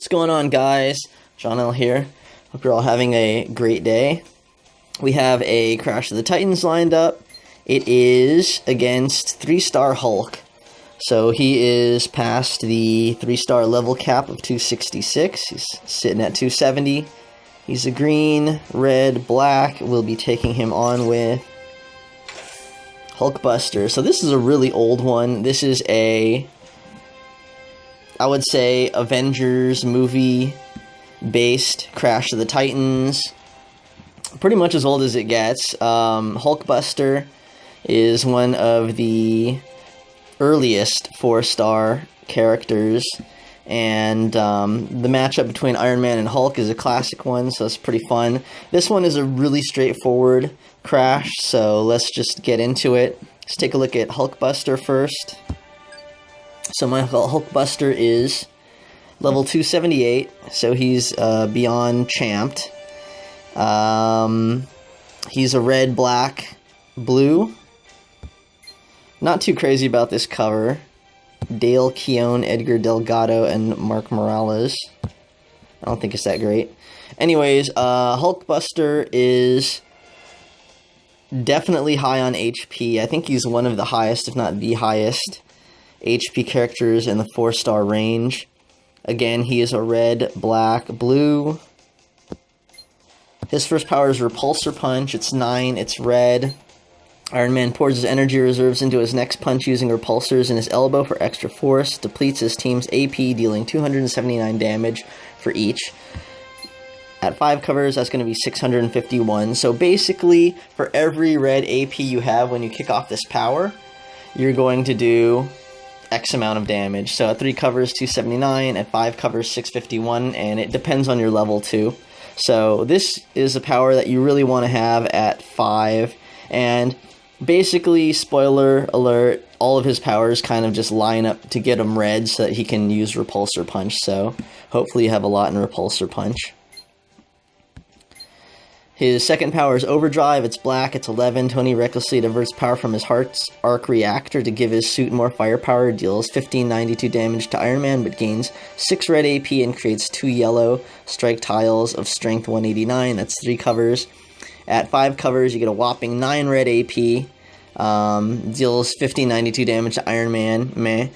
What's going on, guys? John L here. Hope you're all having a great day. We have a Crash of the Titans lined up. It is against 3-star Hulk. So he is past the 3-star level cap of 266. He's sitting at 270. He's a green, red, black. We'll be taking him on with Hulkbuster. So this is a really old one. This is a, I would say, Avengers movie-based Crash of the Titans. Pretty much as old as it gets. Hulkbuster is one of the earliest 4-star characters, and the matchup between Iron Man and Hulk is a classic one, so it's pretty fun. This one is a really straightforward Crash, so let's just get into it. Let's take a look at Hulkbuster first. So my Hulkbuster is level 278, so he's beyond champed. He's a red, black, blue. Not too crazy about this cover. Dale Keown, Edgar Delgado, and Mark Morales. I don't think it's that great. Anyways, Hulkbuster is definitely high on HP. I think he's one of the highest, if not the highest, HP characters in the 4-star range. Again, he is a red, black, blue. His first power is Repulsor Punch. It's 9, it's red. Iron Man pours his energy reserves into his next punch using repulsors in his elbow for extra force, depletes his team's AP, dealing 279 damage for each. At 5 covers, that's going to be 651. So basically, for every red AP you have when you kick off this power, you're going to do X amount of damage. So at 3 covers, 279, at 5 covers, 651, and it depends on your level too. So this is a power that you really want to have at 5, and basically, spoiler alert, all of his powers kind of just line up to get him red so that he can use Repulsor Punch, so hopefully you have a lot in Repulsor Punch. His second power is Overdrive. It's black, it's 11. Tony recklessly diverts power from his Heart's Arc Reactor to give his suit more firepower, deals 1592 damage to Iron Man, but gains 6 red AP and creates 2 yellow strike tiles of strength 189. That's 3 covers. At 5 covers, you get a whopping 9 red AP, deals 1592 damage to Iron Man,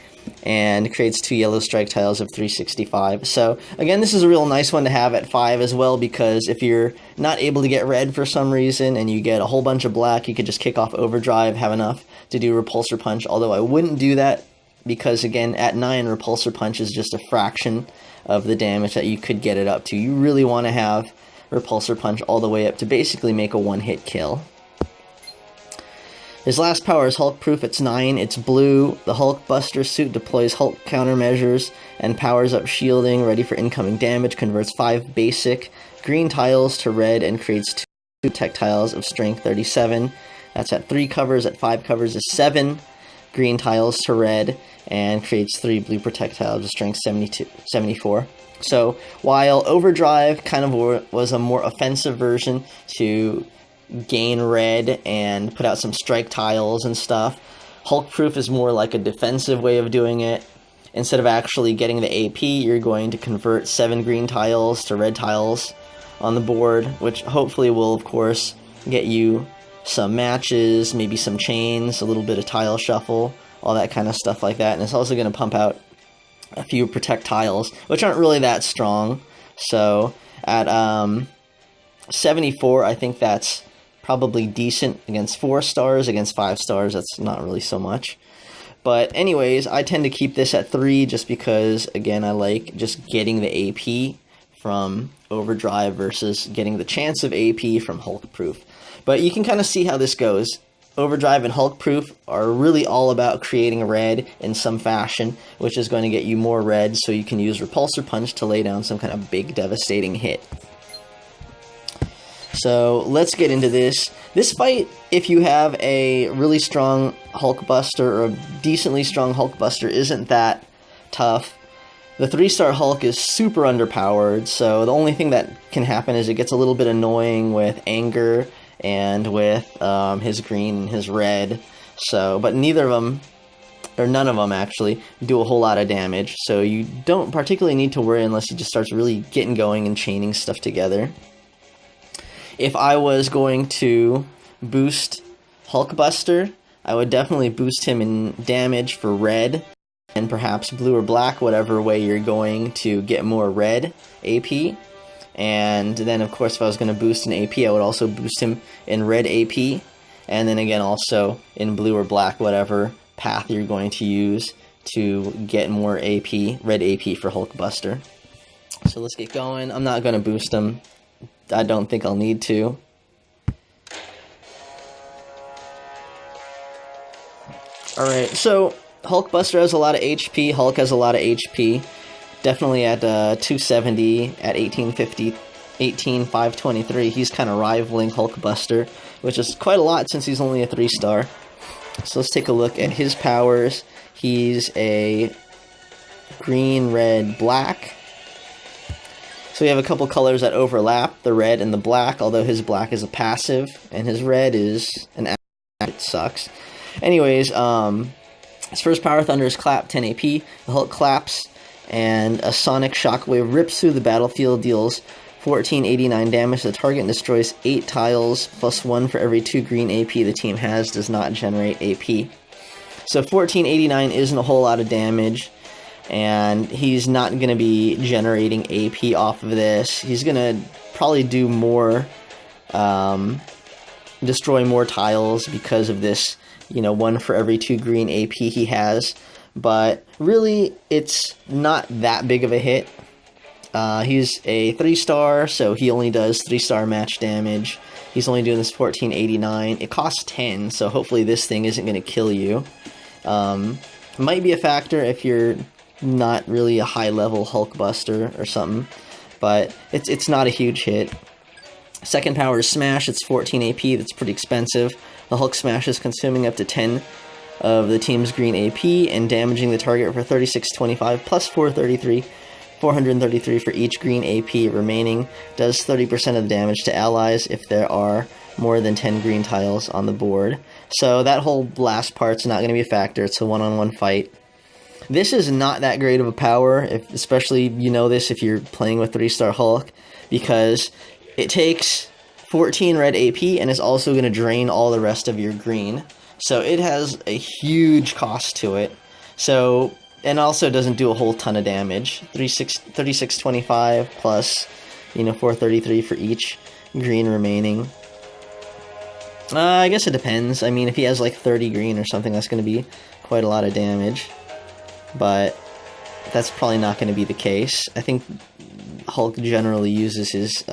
and creates 2 yellow strike tiles of 365. So, again, this is a real nice one to have at 5 as well, because if you're not able to get red for some reason, and you get a whole bunch of black, you could just kick off Overdrive, have enough to do Repulsor Punch, although I wouldn't do that, because, again, at 9, Repulsor Punch is just a fraction of the damage that you could get it up to. You really want to have Repulsor Punch all the way up to basically make a one-hit kill. His last power is Hulk Proof. It's 9, it's blue. The Hulkbuster suit deploys Hulk countermeasures and powers up shielding, ready for incoming damage, converts 5 basic green tiles to red, and creates 2 tech tiles of strength 37. That's at 3 covers. At 5 covers is 7 green tiles to red, and creates 3 blue projectiles of strength 74. So, while Overdrive kind of was a more offensive version to gain red and put out some strike tiles and stuff, Hulk Proof is more like a defensive way of doing it. Instead of actually getting the AP, you're going to convert 7 green tiles to red tiles on the board, which hopefully will, of course, get you some matches, maybe some chains, a little bit of tile shuffle, all that kind of stuff like that. And it's also going to pump out a few protect tiles, which aren't really that strong. So at 74, I think that's probably decent against 4 stars. Against 5 stars, that's not really so much. But anyways, I tend to keep this at 3 just because, again, I like just getting the AP from Overdrive versus getting the chance of AP from Hulk Proof. But you can kind of see how this goes. Overdrive and Hulk Proof are really all about creating red in some fashion, which is going to get you more red so you can use Repulsor Punch to lay down some kind of big devastating hit. So let's get into this. This fight, if you have a really strong Hulkbuster or a decently strong Hulkbuster, isn't that tough. The 3-star Hulk is super underpowered, so the only thing that can happen is it gets a little bit annoying with anger and with his green and his red. So, but neither of them or none of them actually, do a whole lot of damage. So you don't particularly need to worry unless he just starts really getting going and chaining stuff together. If I was going to boost Hulkbuster, I would definitely boost him in damage for red, and perhaps blue or black, whatever way you're going to get more red AP. And then, of course, if I was going to boost an AP, I would also boost him in red AP, and then again also in blue or black, whatever path you're going to use to get more AP, red AP for Hulkbuster. So let's get going. I'm not going to boost him. I don't think I'll need to. Alright, so Hulkbuster has a lot of HP, Hulk has a lot of HP. Definitely at 270, at 1850, 18,523, he's kind of rivaling Hulkbuster, which is quite a lot since he's only a 3-star. So let's take a look at his powers. He's a green, red, black. So we have a couple colors that overlap, the red and the black, although his black is a passive, and his red is an active. It sucks. Anyways, his first power, Thunder's Clap, 10 AP. The Hulk claps, and a sonic shockwave rips through the battlefield, deals 1489 damage to the target, and destroys 8 tiles, plus 1 for every 2 green AP the team has, does not generate AP. So 1489 isn't a whole lot of damage, and he's not going to be generating AP off of this. He's going to probably do more, destroy more tiles because of this, 1 for every 2 green AP he has. But really, it's not that big of a hit. He's a 3-star, so he only does 3-star match damage. He's only doing this 1489. It costs 10, so hopefully this thing isn't going to kill you. Might be a factor if you're not really a high-level Hulkbuster or something, but it's not a huge hit. Second power is Smash. It's 14 AP. That's pretty expensive. The Hulk Smash is consuming up to 10 of the team's green AP and damaging the target for 3625 plus 433 for each green AP remaining. Does 30% of the damage to allies if there are more than 10 green tiles on the board. So that whole last part's not going to be a factor. It's a one-on-one fight. This is not that great of a power, especially this if you're playing with 3-star Hulk, because it takes 14 red AP and is also going to drain all the rest of your green. So it has a huge cost to it. So, and also doesn't do a whole ton of damage. 3625 plus, 433 for each green remaining. I guess it depends. I mean, if he has like 30 green or something, that's going to be quite a lot of damage. But that's probably not going to be the case. I think Hulk generally uses his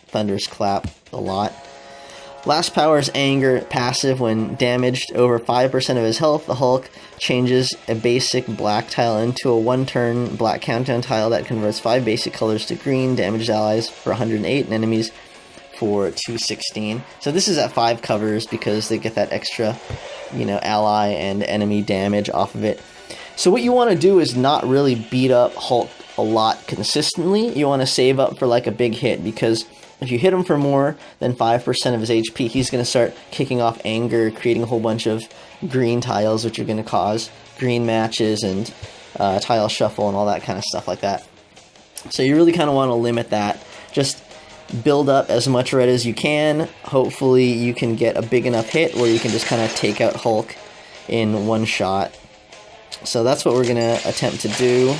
Thunder's Clap a lot. Last power is Anger, passive. When damaged over 5% of his health, the Hulk changes a basic black tile into a 1-turn black countdown tile that converts 5 basic colors to green, damages allies for 108 and enemies for 216. So this is at 5 covers because they get that extra, ally and enemy damage off of it. So what you want to do is not really beat up Hulk a lot consistently. You want to save up for like a big hit, because if you hit him for more than 5% of his HP, he's going to start kicking off Anger, creating a whole bunch of green tiles, which are going to cause green matches and tile shuffle and all that kind of stuff like that. So you really kind of want to limit that. Just build up as much red as you can. Hopefully you can get a big enough hit where you can just kind of take out Hulk in one shot. So that's what we're going to attempt to do.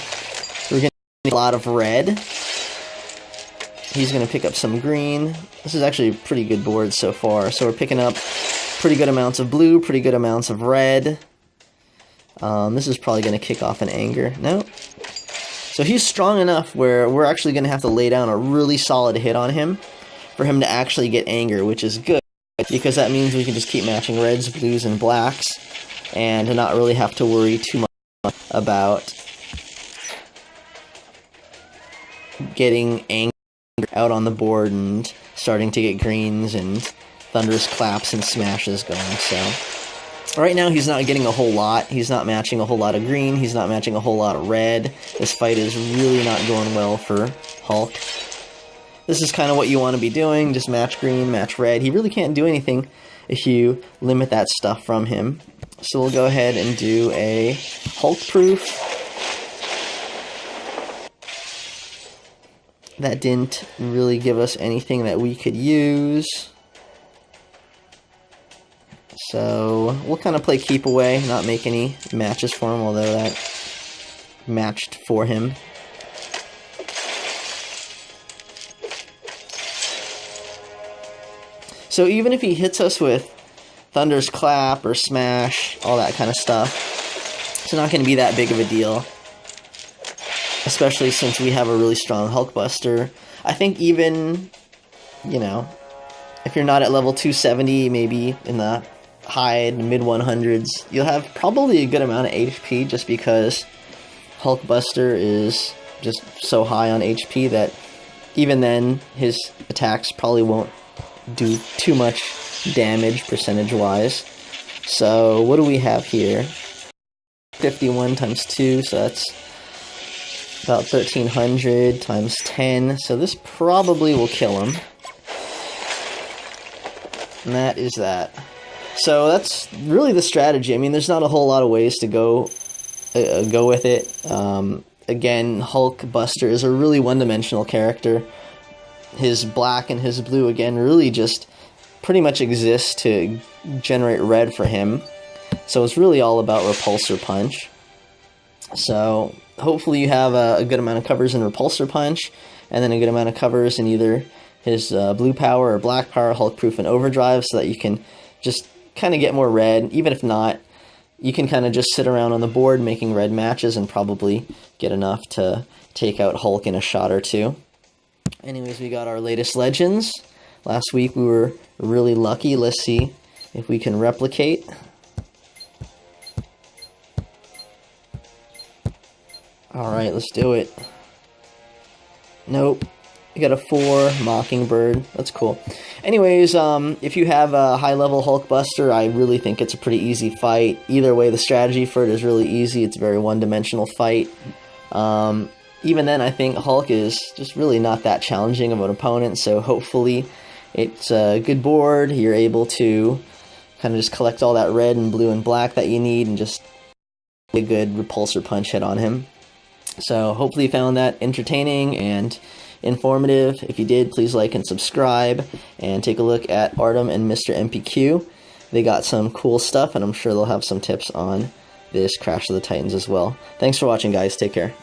We're going to need a lot of red. He's going to pick up some green. This is actually a pretty good board so far. So we're picking up pretty good amounts of blue, pretty good amounts of red. This is probably going to kick off an Anger. No. So he's strong enough where we're actually going to have to lay down a really solid hit on him for him to actually get Anger, which is good, because that means we can just keep matching reds, blues, and blacks and not really have to worry too much about getting Anger out on the board and starting to get greens and Thunder's Claps and Smashes going. So right now he's not getting a whole lot. He's not matching a whole lot of green. He's not matching a whole lot of red. This fight is really not going well for Hulk. This is kind of what you want to be doing. Just match green, match red. He really can't do anything if you limit that stuff from him. So we'll go ahead and do a Hulk proof. That didn't really give us anything that we could use. So we'll kind of play keep away, not make any matches for him, although that matched for him. So even if he hits us with Thunder's Clap or Smash, all that kind of stuff, it's not going to be that big of a deal. Especially since we have a really strong Hulkbuster. I think even, you know, if you're not at level 270, maybe in the high mid 100s, you'll have probably a good amount of HP just because Hulkbuster is just so high on HP that even then his attacks probably won't do too much damage percentage-wise. So what do we have here? 51 times 2, so that's about 1300 times 10, so this probably will kill him. And that is that. So that's really the strategy. I mean, there's not a whole lot of ways to go with it. Again, Hulkbuster is a really one-dimensional character. His black and his blue, again, really just pretty much exist to generate red for him. So it's really all about Repulsor Punch. So hopefully you have a good amount of covers in Repulsor Punch, and then a good amount of covers in either his blue power or black power, Hulk Proof, and Overdrive, so that you can just kind of get more red. Even if not, you can kind of just sit around on the board making red matches and probably get enough to take out Hulk in a shot or two. Anyways, we got our latest legends. Last week we were really lucky. Let's see if we can replicate. Alright, let's do it. Nope. We got a 4 Mockingbird. That's cool. Anyways, if you have a high-level Hulkbuster, I really think it's a pretty easy fight. Either way, the strategy for it is really easy. It's a very one-dimensional fight. Even then, I think Hulk is just really not that challenging of an opponent, so hopefully it's a good board. You're able to kind of just collect all that red and blue and black that you need and just a good Repulsor Punch hit on him. So hopefully you found that entertaining and informative. If you did, please like and subscribe, and take a look at Artum and Mr. MPQ. They got some cool stuff, and I'm sure they'll have some tips on this Crash of the Titans as well. Thanks for watching, guys. Take care.